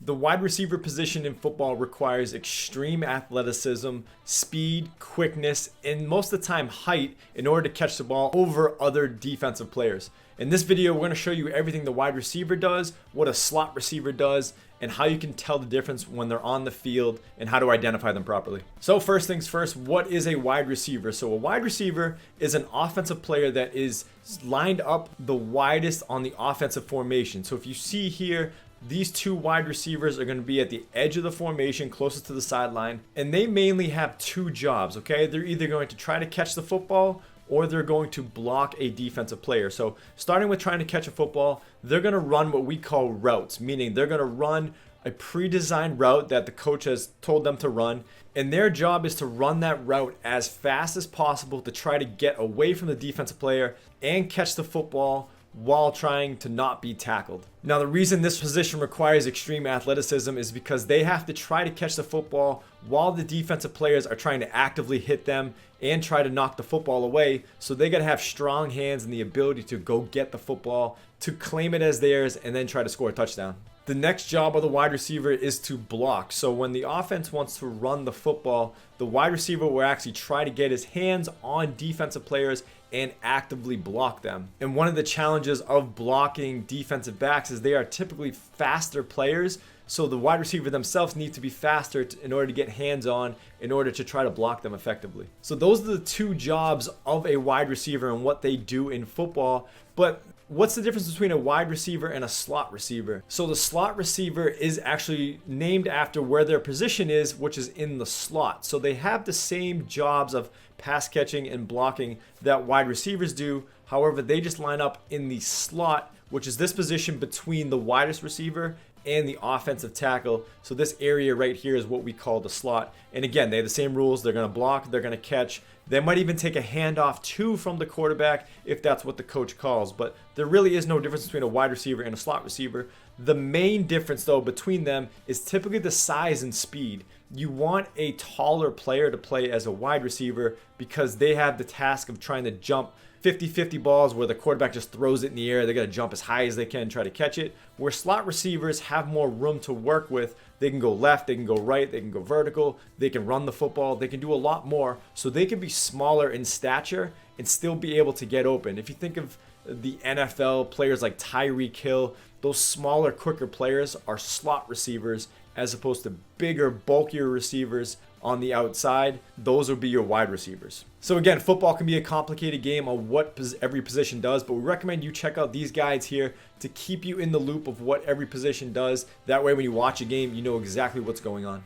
The wide receiver position in football requires extreme athleticism, speed, quickness, and most of the time height in order to catch the ball over other defensive players. In this video, we're going to show you everything the wide receiver does, what a slot receiver does, and how you can tell the difference when they're on the field and how to identify them properly. So first things first, what is a wide receiver? So a wide receiver is an offensive player that is lined up the widest on the offensive formation. So if you see here, these two wide receivers are going to be at the edge of the formation, closest to the sideline, and they mainly have two jobs, okay? They're either going to try to catch the football or they're going to block a defensive player. So starting with trying to catch a football, they're going to run what we call routes, meaning they're going to run a pre-designed route that the coach has told them to run, and their job is to run that route as fast as possible to try to get away from the defensive player and catch the football while trying to not be tackled. Now, the reason this position requires extreme athleticism is because they have to try to catch the football while the defensive players are trying to actively hit them and try to knock the football away. So they got to have strong hands and the ability to go get the football, to claim it as theirs, and then try to score a touchdown. The next job of the wide receiver is to block. So when the offense wants to run the football, the wide receiver will actually try to get his hands on defensive players and actively block them. And one of the challenges of blocking defensive backs is they are typically faster players. So the wide receiver themselves need to be faster in order to get hands on, in order to try to block them effectively. So those are the two jobs of a wide receiver and what they do in football. But what's the difference between a wide receiver and a slot receiver? So the slot receiver is actually named after where their position is, which is in the slot. So they have the same jobs of pass catching and blocking that wide receivers do. However, they just line up in the slot, which is this position between the widest receiver and the offensive tackle. So this area right here is what we call the slot. And again, they have the same rules. They're going to block, they're going to catch. They might even take a handoff too from the quarterback if that's what the coach calls. But there really is no difference between a wide receiver and a slot receiver. The main difference though between them is typically the size and speed. You want a taller player to play as a wide receiver because they have the task of trying to jump 50-50 balls where the quarterback just throws it in the air. They got to jump as high as they can, try to catch it. Where slot receivers have more room to work with. They can go left, they can go right, they can go vertical, they can run the football, they can do a lot more. So they can be smaller in stature and still be able to get open. If you think of the NFL players like Tyreek Hill, those smaller, quicker players are slot receivers as opposed to bigger, bulkier receivers on the outside. Those would be your wide receivers. So again, football can be a complicated game of what every position does, but we recommend you check out these guides here to keep you in the loop of what every position does. That way when you watch a game, you know exactly what's going on.